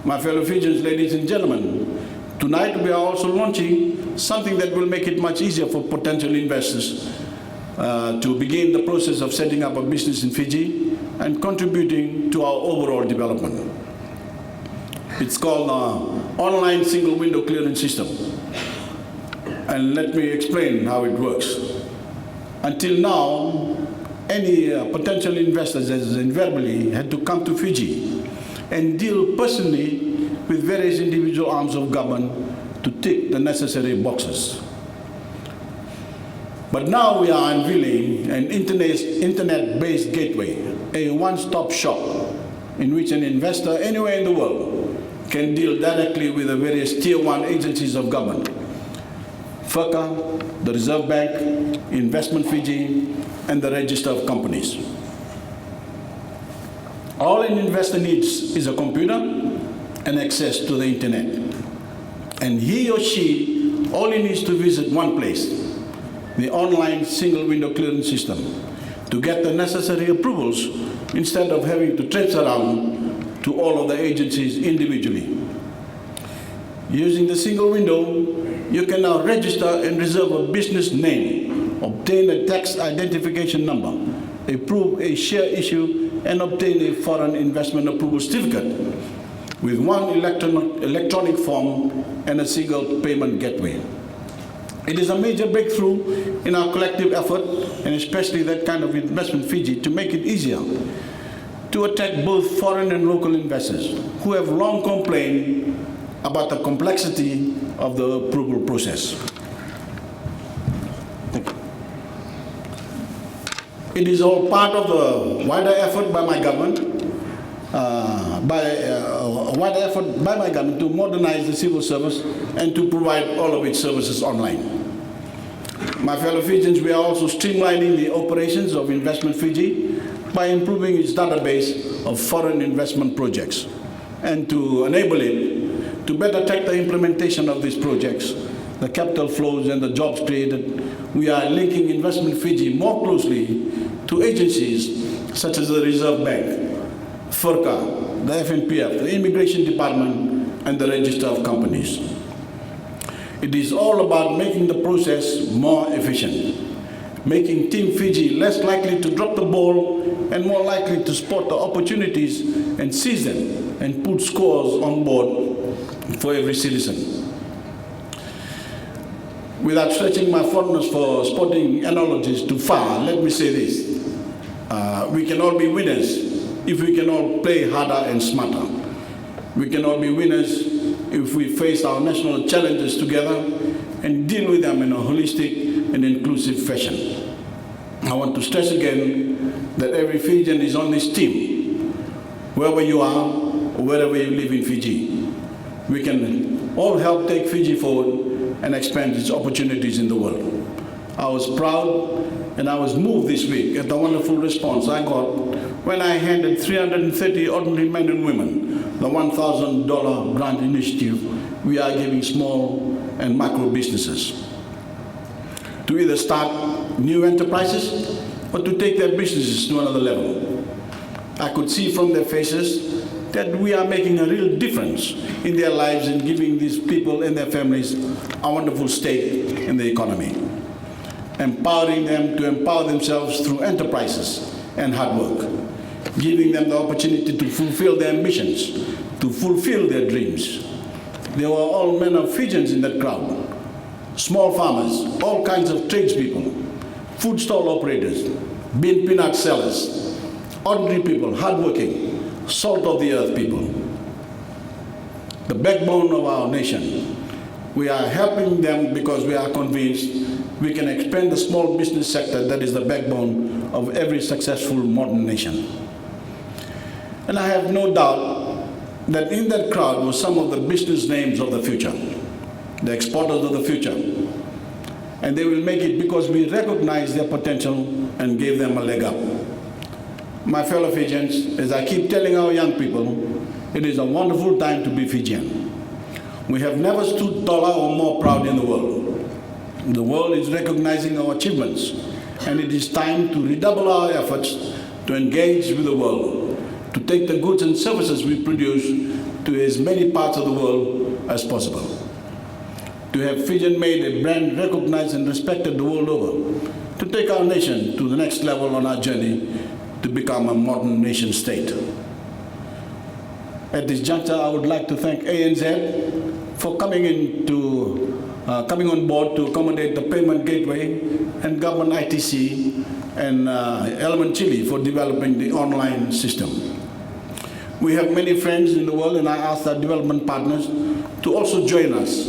My fellow Fijians, ladies and gentlemen, tonight we are also launching something that will make it much easier for potential investors to begin the process of setting up a business in Fiji and contributing to our overall development. It's called the Online Single Window Clearance System. And let me explain how it works. Until now, any potential investors has invariably had to come to Fiji and deal personally with various individual arms of government to tick the necessary boxes. But now we are unveiling an internet-based gateway, a one-stop shop in which an investor anywhere in the world can deal directly with the various Tier 1 agencies of government: FIRCA, the Reserve Bank, Investment Fiji, and the Register of Companies. All an investor needs is a computer and access to the internet. And he or she only needs to visit one place, the Online Single Window Clearance System, to get the necessary approvals instead of having to traipse around to all of the agencies individually. Using the single window, you can now register and reserve a business name, obtain a tax identification number, approve a share issue, and obtain a foreign investment approval certificate with one electronic form and a single payment gateway. It is a major breakthrough in our collective effort, and especially that kind of investment Fiji, to make it easier to attract both foreign and local investors who have long complained about the complexity of the approval process. Thank you. It is all part of the wider effort by my government, to modernize the civil service and to provide all of its services online. My fellow Fijians, we are also streamlining the operations of Investment Fiji by improving its database of foreign investment projects. And to enable it to better track the implementation of these projects, the capital flows and the jobs created, we are linking Investment Fiji more closely to agencies such as the Reserve Bank, FIRCA, the FNPF, the Immigration Department, and the Register of Companies. It is all about making the process more efficient, making Team Fiji less likely to drop the ball and more likely to spot the opportunities and seize them and put scores on board for every citizen. Without stretching my fondness for sporting analogies too far, let me say this. We can all be winners if we can all play harder and smarter. We can all be winners if we face our national challenges together and deal with them in a holistic and inclusive fashion. I want to stress again that every Fijian is on this team, wherever you are or wherever you live in Fiji. We can all help take Fiji forward and expand its opportunities in the world. I was proud and I was moved this week at the wonderful response I got when I handed 330 ordinary men and women the $1,000 grant initiative we are giving small and micro businesses to either start new enterprises or to take their businesses to another level. I could see from their faces that we are making a real difference in their lives and giving these people and their families a wonderful stake in the economy, empowering them to empower themselves through enterprises and hard work, giving them the opportunity to fulfill their ambitions, to fulfill their dreams. There were all men of Fijians in that crowd, small farmers, all kinds of tradespeople, food stall operators, bean peanut sellers, ordinary people, hardworking, salt of the earth people, the backbone of our nation. We are helping them because we are convinced we can expand the small business sector that is the backbone of every successful modern nation. And I have no doubt that in that crowd were some of the business names of the future, the exporters of the future. And they will make it because we recognize their potential and gave them a leg up. My fellow Fijians, as I keep telling our young people, it is a wonderful time to be Fijian. We have never stood taller or more proud in the world. The world is recognizing our achievements and it is time to redouble our efforts to engage with the world, to take the goods and services we produce to as many parts of the world as possible. To have Fijian made a brand recognized and respected the world over, to take our nation to the next level on our journey to become a modern nation state. At this juncture, I would like to thank ANZ for coming on board to accommodate the payment gateway, and government ITC and Element Chile for developing the online system. We have many friends in the world, and I ask our development partners to also join us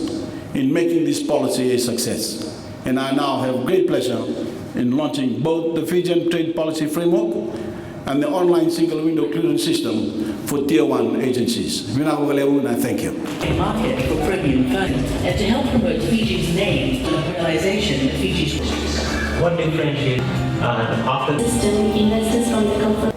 in making this policy a success. And I now have great pleasure in launching both the Fijian Trade Policy Framework and the online single window clearance system for Tier 1 agencies. I thank you. A market for premium funds and to help promote Fiji's name and the realization of Fiji's wishes. What differentiates after system investors from the company?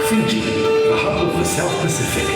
Fiji, the hub of the South Pacific.